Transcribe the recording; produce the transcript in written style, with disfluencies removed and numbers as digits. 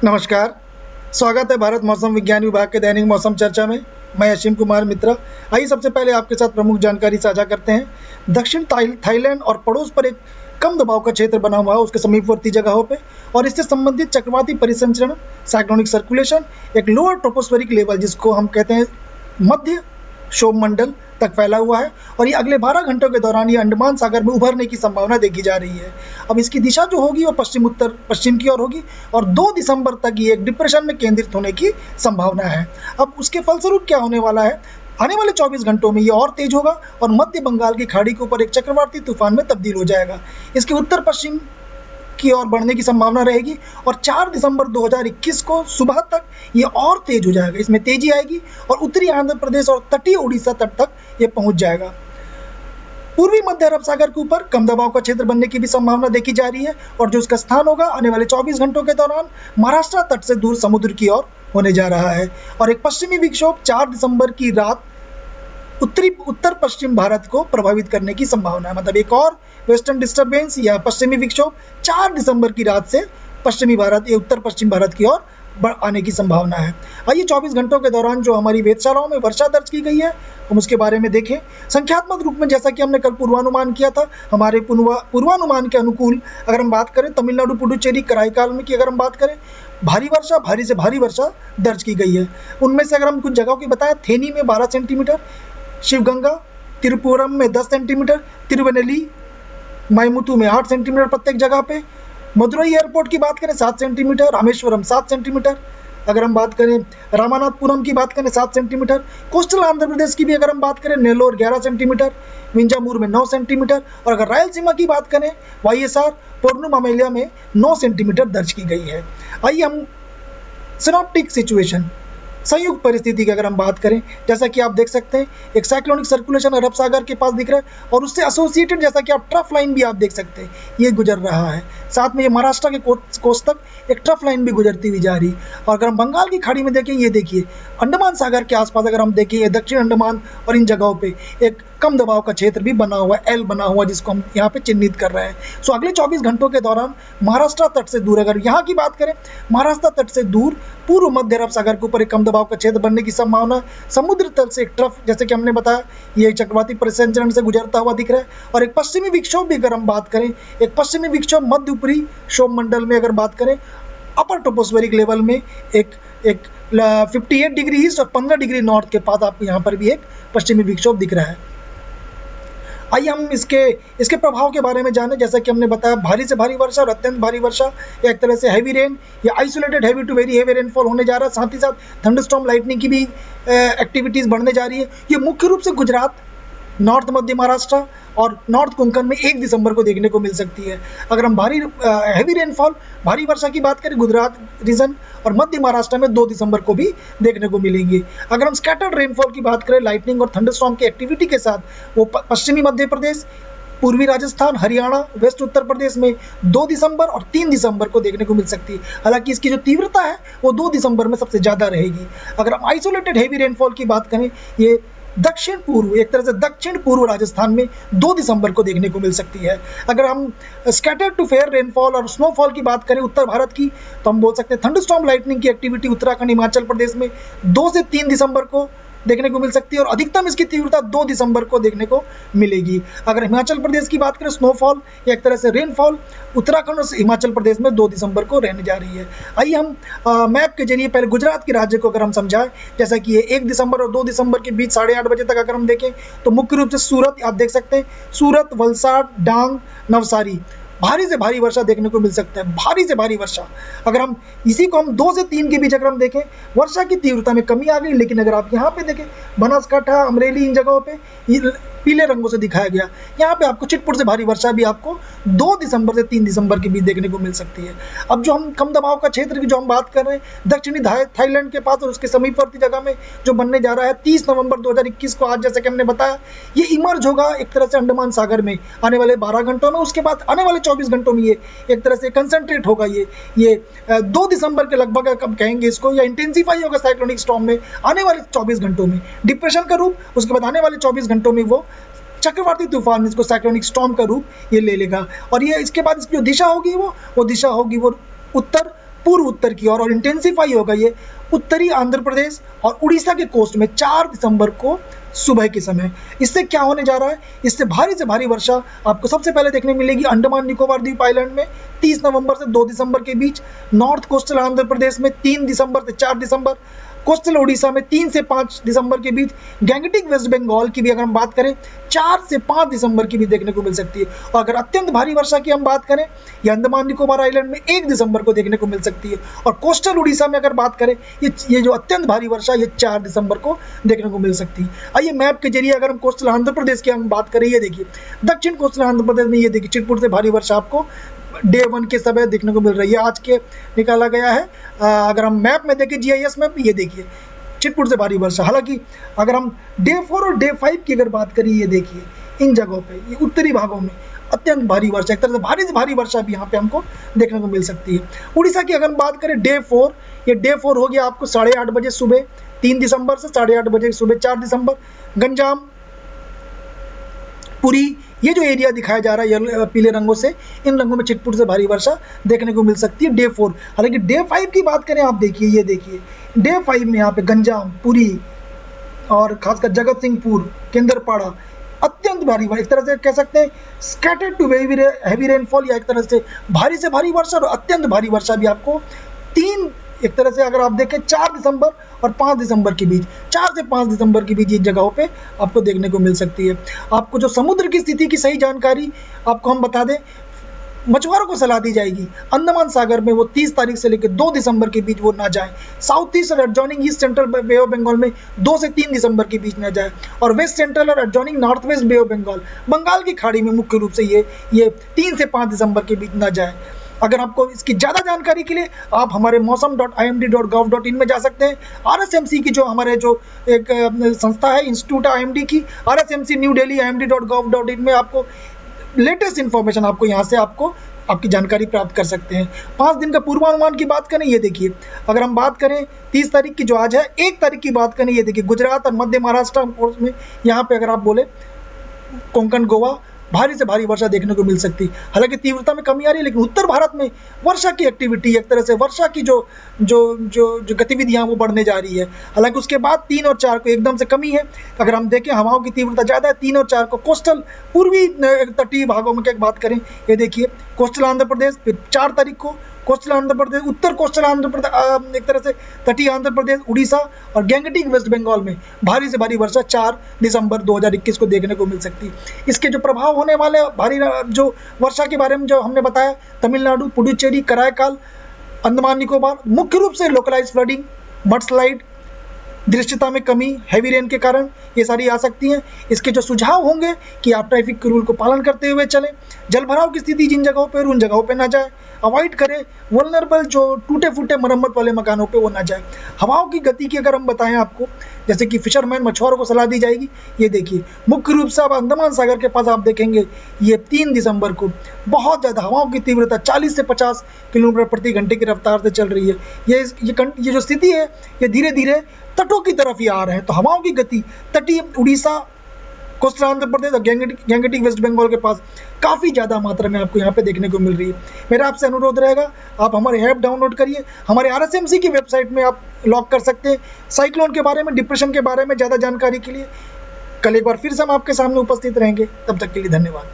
नमस्कार, स्वागत है भारत मौसम विज्ञान विभाग के दैनिक मौसम चर्चा में। मैं असीम कुमार मित्रा। आइए सबसे पहले आपके साथ प्रमुख जानकारी साझा करते हैं। दक्षिण थाईलैंड और पड़ोस पर एक कम दबाव का क्षेत्र बना हुआ है उसके समीपवर्ती जगहों पे, और इससे संबंधित चक्रवाती परिसंचरण साइक्लोनिक सर्कुलेशन एक लोअर ट्रोपोस्फेरिक लेवल जिसको हम कहते हैं मध्य क्षोभ मंडल तक फैला हुआ है, और ये अगले 12 घंटों के दौरान ये अंडमान सागर में उभरने की संभावना देखी जा रही है। अब इसकी दिशा जो होगी वो पश्चिम उत्तर पश्चिम की ओर होगी, और 2 दिसंबर तक ये एक डिप्रेशन में केंद्रित होने की संभावना है। अब उसके फलस्वरूप क्या होने वाला है, आने वाले 24 घंटों में ये और तेज होगा और मध्य बंगाल की खाड़ी के ऊपर एक चक्रवाती तूफान में तब्दील हो जाएगा। इसके उत्तर पश्चिम की ओर बढ़ने की संभावना रहेगी, और 4 दिसंबर 2021 को सुबह तक ये और तेज हो जाएगा। इसमें तेजी आएगी और उत्तरी आंध्र प्रदेश और तटीय उड़ीसा तट तक ये पहुंच जाएगा। पूर्वी मध्य अरब सागर के ऊपर कम दबाव का क्षेत्र बनने की भी संभावना देखी जा रही है, और जो इसका स्थान होगा आने वाले 24 घंटों के दौरान महाराष्ट्र तट से दूर समुद्र की ओर होने जा रहा है। और एक पश्चिमी विक्षोभ 4 दिसंबर की रात उत्तर पश्चिम भारत को प्रभावित करने की संभावना है। मतलब एक और वेस्टर्न डिस्टर्बेंस या पश्चिमी विक्षोभ 4 दिसंबर की रात से पश्चिमी भारत या उत्तर पश्चिम भारत की ओर आने की संभावना है। आइए 24 घंटों के दौरान जो हमारी वेधशालाओं में वर्षा दर्ज की गई है हम उसके बारे में देखें। संख्यात्मक रूप में जैसा कि हमने कल पूर्वानुमान किया था, हमारे पूर्वानुमान के अनुकूल अगर हम बात करें तमिलनाडु, पुडुचेरी, कराईकाल में की अगर हम बात करें, भारी वर्षा, भारी से भारी वर्षा दर्ज की गई है। उनमें से अगर हम कुछ जगहों की बताएं, थेनी में 12 सेंटीमीटर, शिवगंगा तिरुपुरम में 10 सेंटीमीटर, तिरुवनेली मायमुतु में 8 सेंटीमीटर प्रत्येक जगह पे, मदुरई एयरपोर्ट की बात करें 7 सेंटीमीटर, रामेश्वरम 7 सेंटीमीटर, अगर हम बात करें रामानाथपुरम की बात करें 7 सेंटीमीटर, कोस्टल आंध्र प्रदेश की भी अगर हम बात करें नेल्लोर 11 सेंटीमीटर, विंजामूर में 9 सेंटीमीटर, और अगर रायलसीमा की बात करें वाईएसआर पोर्नुमामेलिया में 9 सेंटीमीटर दर्ज की गई है। आइए हम सिनॉप्टिक सिचुएशन संयुक्त परिस्थिति की अगर हम बात करें, जैसा कि आप देख सकते हैं एक साइक्लोनिक सर्कुलेशन अरब सागर के पास दिख रहा है, और उससे एसोसिएटेड जैसा कि आप ट्रफ लाइन भी आप देख सकते हैं ये गुजर रहा है। साथ में ये महाराष्ट्र के कोस्ट तक एक ट्रफ लाइन भी गुजरती हुई जा रही है। और अगर हम बंगाल की खाड़ी में देखें, ये देखिए अंडमान सागर के आसपास अगर हम देखें दक्षिण अंडमान और इन जगहों पे एक कम दबाव का क्षेत्र भी बना हुआ है, एल बना हुआ, जिसको हम यहाँ पे चिन्हित कर रहे हैं। सो अगले 24 घंटों के दौरान महाराष्ट्र तट से दूर, अगर यहाँ की बात करें महाराष्ट्र तट से दूर पूर्व मध्य अरब सागर के ऊपर एक कम दबाव का क्षेत्र बनने की संभावना, समुद्र तल से एक ट्रफ जैसे कि हमने बताया ये चक्रवाती परिसंचरण से गुजरता हुआ दिख रहा है। और एक पश्चिमी विक्षोभ भी अगर हम बात करें, एक पश्चिमी विक्षोभ मध्य ऊपरी क्षोभ मंडल में अगर बात करें अपर ट्रोपोस्फेरिक लेवल में एक 58 डिग्री ईस्ट और 15 डिग्री नॉर्थ के पास आपको यहाँ पर भी एक पश्चिमी विक्षोभ दिख रहा है। आइए हम इसके प्रभाव के बारे में जानें। जैसा कि हमने बताया भारी से भारी वर्षा और अत्यंत भारी वर्षा या एक तरह से हैवी रेन या isolated heavy to very heavy rainfall होने जा रहा है। साथ ही साथ थंडरस्टॉर्म लाइटनिंग की भी एक्टिविटीज़ बढ़ने जा रही है। ये मुख्य रूप से गुजरात, नॉर्थ मध्य महाराष्ट्र और नॉर्थ कोंकण में 1 दिसंबर को देखने को मिल सकती है। अगर हम हैवी रेनफॉल भारी वर्षा की बात करें गुजरात रीजन और मध्य महाराष्ट्र में 2 दिसंबर को भी देखने को मिलेंगी। अगर हम स्कैटर्ड रेनफॉल की बात करें लाइटनिंग और थंडरस्टॉर्म की एक्टिविटी के साथ, वो पश्चिमी मध्य प्रदेश, पूर्वी राजस्थान, हरियाणा, वेस्ट उत्तर प्रदेश में 2 दिसंबर और 3 दिसंबर को देखने को मिल सकती है। हालांकि इसकी जो तीव्रता है वो 2 दिसंबर में सबसे ज़्यादा रहेगी। अगर हम आइसोलेटेड हैवी रेनफॉल की बात करें, ये दक्षिण पूर्व एक तरह से दक्षिण पूर्व राजस्थान में 2 दिसंबर को देखने को मिल सकती है। अगर हम स्कैटर्ड टू फेयर रेनफॉल और स्नोफॉल की बात करें उत्तर भारत की, तो हम बोल सकते हैं थंडरस्टॉर्म लाइटनिंग की एक्टिविटी उत्तराखंड, हिमाचल प्रदेश में 2 से 3 दिसंबर को देखने को मिल सकती है, और अधिकतम इसकी तीव्रता 2 दिसंबर को देखने को मिलेगी। अगर हिमाचल प्रदेश की बात करें स्नोफॉल या एक तरह से रेनफॉल उत्तराखंड और हिमाचल प्रदेश में 2 दिसंबर को रहने जा रही है। आइए हम मैप के जरिए पहले गुजरात के राज्य को अगर हम समझाएं, जैसा कि ये 1 दिसंबर और 2 दिसंबर के बीच 8:30 बजे तक अगर हम देखें तो मुख्य रूप से सूरत आप देख सकते हैं, सूरत, वलसाड, डांग, नवसारी भारी से भारी वर्षा देखने को मिल सकता है। भारी से भारी वर्षा, अगर हम इसी को हम 2 से 3 के बीच अगर हम देखें वर्षा की तीव्रता में कमी आ गई, लेकिन अगर आप यहाँ पे देखें बनासकांठा, अमरेली, इन जगहों पे पीले रंगों से दिखाया गया, यहाँ पे आपको छिटपुट से भारी वर्षा भी आपको 2 दिसंबर से 3 दिसंबर के बीच देखने को मिल सकती है। अब जो हम कम दबाव का क्षेत्र की जो हम बात कर रहे हैं दक्षिणी थाईलैंड के पास और उसके समीपवर्ती जगह में जो बनने जा रहा है 30 नवंबर 2021 को, आज जैसे कि हमने बताया ये इमर्ज होगा एक तरह से अंडमान सागर में आने वाले 12 घंटों में। उसके बाद आने वाले 24 घंटों में ये एक तरह से कंसंट्रेट होगा, ये 2 दिसंबर के लगभग कब कहेंगे इसको, या इंटेंसिफाई होगा साइक्लोनिक स्टॉर्म में आने वाले 24 घंटों में डिप्रेशन का रूप, उसके बाद आने वाले 24 घंटों में वो चक्रवाती तूफान, इसको साइक्लोनिक स्टॉर्म का रूप ये ले लेगा। और ये इसके बाद इसकी जो दिशा होगी वो दिशा होगी वो उत्तर पूर्व उत्तर की ओर और इंटेंसिफाई होगा ये उत्तरी आंध्र प्रदेश और उड़ीसा के कोस्ट में 4 दिसंबर को सुबह के समय। इससे क्या होने जा रहा है, इससे भारी से भारी वर्षा आपको सबसे पहले देखने मिलेगी अंडमान निकोबार द्वीप आइलैंड में 30 नवंबर से 2 दिसंबर के बीच, नॉर्थ कोस्टल आंध्र प्रदेश में 3 दिसंबर से 4 दिसंबर, कोस्टल उड़ीसा में 3 से 5 दिसंबर के बीच, गैंगटिक वेस्ट बंगाल की भी अगर हम बात करें 4 से 5 दिसंबर की भी देखने को मिल सकती है। और अगर अत्यंत भारी वर्षा की हम बात करें, ये अंडमान निकोबार आइलैंड में 1 दिसंबर को देखने को मिल सकती है। और कोस्टल उड़ीसा में अगर बात करें, ये जो अत्यंत भारी वर्षा ये 4 दिसंबर को देखने को मिल सकती है। आइए मैप के जरिए अगर हम कोस्टल आंध्र प्रदेश की हम बात करें, ये देखिए दक्षिण कोस्टल आंध्र प्रदेश में ये देखिए चिटपुट से भारी वर्षा आपको डे 1 के समय देखने को मिल रही है। आज के निकाला गया है। अगर हम मैप में देखें GIS में, ये देखिए चिटपुट से भारी वर्षा। हालांकि अगर हम डे 4 और डे 5 की अगर बात करें, ये देखिए इन जगहों पे ये उत्तरी भागों में अत्यंत भारी वर्षा, एक तरह से भारी वर्षा भी यहाँ पे हमको देखने को मिल सकती है। उड़ीसा की अगर हम बात करें डे 4, ये डे 4 हो गया आपको 8:30 बजे सुबह 3 दिसंबर से 8:30 बजे सुबह 4 दिसंबर। गंजाम, पुरी, ये जो एरिया दिखाया जा रहा है पीले रंगों से, इन रंगों में चिटपुट से भारी वर्षा देखने को मिल सकती है डे 4। हालांकि डे 5 की बात करें, आप देखिए ये देखिए डे 5 में यहाँ पे गंजाम, पुरी और खासकर जगत सिंहपुर, केंद्रपाड़ा अत्यंत भारी, एक तरह से कह सकते हैं स्कैटर्ड टू हैवी रेनफॉल, या एक तरह से भारी वर्षा और अत्यंत भारी वर्षा भी आपको एक तरह से अगर आप देखें 4 दिसंबर और 5 दिसंबर के बीच, 4 से 5 दिसंबर के बीच इन जगहों पे आपको देखने को मिल सकती है। आपको जो समुद्र की स्थिति की सही जानकारी आपको हम बता दें, मछुआरों को सलाह दी जाएगी अंडमान सागर में वो 30 तारीख से लेकर 2 दिसंबर के बीच वो ना जाए। साउथ ईस्ट और adjoining east central Bay of Bengal में 2 से 3 दिसंबर के बीच ना जाए। और वेस्ट सेंट्रल और adjoining north west bay of Bengal, Bengal की खाड़ी में मुख्य रूप से ये 3 से 5 दिसंबर के बीच ना जाए। अगर आपको इसकी ज़्यादा जानकारी के लिए आप हमारे मौसम.imd.gov.in में जा सकते हैं। RSMC की जो हमारे जो एक संस्था है, इंस्टीट्यूट IMD की, RSMC न्यू दिल्ली imd.gov.in में आपको लेटेस्ट इन्फॉर्मेशन आपको यहाँ से आपकी जानकारी प्राप्त कर सकते हैं। 5 दिन का पूर्वानुमान की बात करें, ये देखिए अगर हम बात करें 30 तारीख की जो आज है, 1 तारीख की बात करें, ये देखिए गुजरात और मध्य महाराष्ट्र में यहाँ पे अगर आप बोले कोंकण, गोवा भारी से भारी वर्षा देखने को मिल सकती। हालांकि तीव्रता में कमी आ रही है, लेकिन उत्तर भारत में वर्षा की एक्टिविटी, एक तरह से वर्षा की जो गतिविधियां वो बढ़ने जा रही है। हालांकि उसके बाद 3 और 4 को एकदम से कमी है। अगर हम देखें हवाओं की तीव्रता ज़्यादा है 3 और 4 को कोस्टल पूर्वी तटीय भागों में क्या बात करें, ये देखिए कोस्टल आंध्र प्रदेश, फिर 4 तारीख को कोस्टल आंध्र प्रदेश, उत्तर कोस्टल आंध्र प्रदेश, एक तरह से तटीय आंध्र प्रदेश, उड़ीसा और गैंगटिक वेस्ट बंगाल में भारी से भारी वर्षा 4 दिसंबर 2021 को देखने को मिल सकती है। इसके जो प्रभाव होने वाले भारी जो वर्षा के बारे में जो हमने बताया, तमिलनाडु, पुडुचेरी, कराईकाल, अंडमान निकोबार, मुख्य रूप से लोकलाइज फ्लडिंग, मडस्लाइड, दृश्यता में कमी, हैवी रेन के कारण ये सारी आ सकती हैं। इसके जो सुझाव होंगे कि आप ट्रैफिक के रूल को पालन करते हुए चलें, जलभराव की स्थिति जिन जगहों पर उन जगहों पर ना जाए, अवॉइड करें वल्नरेबल जो टूटे फूटे मरम्मत वाले मकानों पे वो ना जाए। हवाओं की गति की अगर हम बताएं आपको, जैसे कि फिशरमैन मछुआरों को सलाह दी जाएगी, ये देखिए मुख्य रूप से अब अंडमान सागर के पास आप देखेंगे ये 3 दिसंबर को बहुत ज़्यादा हवाओं की तीव्रता 40 से 50 किलोमीटर प्रति घंटे की रफ्तार से चल रही है। ये जो स्थिति है ये धीरे धीरे तटों की तरफ ही आ रहे हैं। तो हवाओं की गति तटीय उड़ीसा, कोस्टल आंध्र प्रदेश और गैंगटिक वेस्ट बंगाल के पास काफ़ी ज़्यादा मात्रा में आपको यहाँ पे देखने को मिल रही है। मेरा आपसे अनुरोध रहेगा आप हमारे ऐप डाउनलोड करिए, हमारे RSMC की वेबसाइट में आप लॉग कर सकते हैं। साइक्लोन के बारे में, डिप्रेशन के बारे में ज़्यादा जानकारी के लिए कल एक बार फिर से हम आपके सामने उपस्थित रहेंगे। तब तक के लिए धन्यवाद।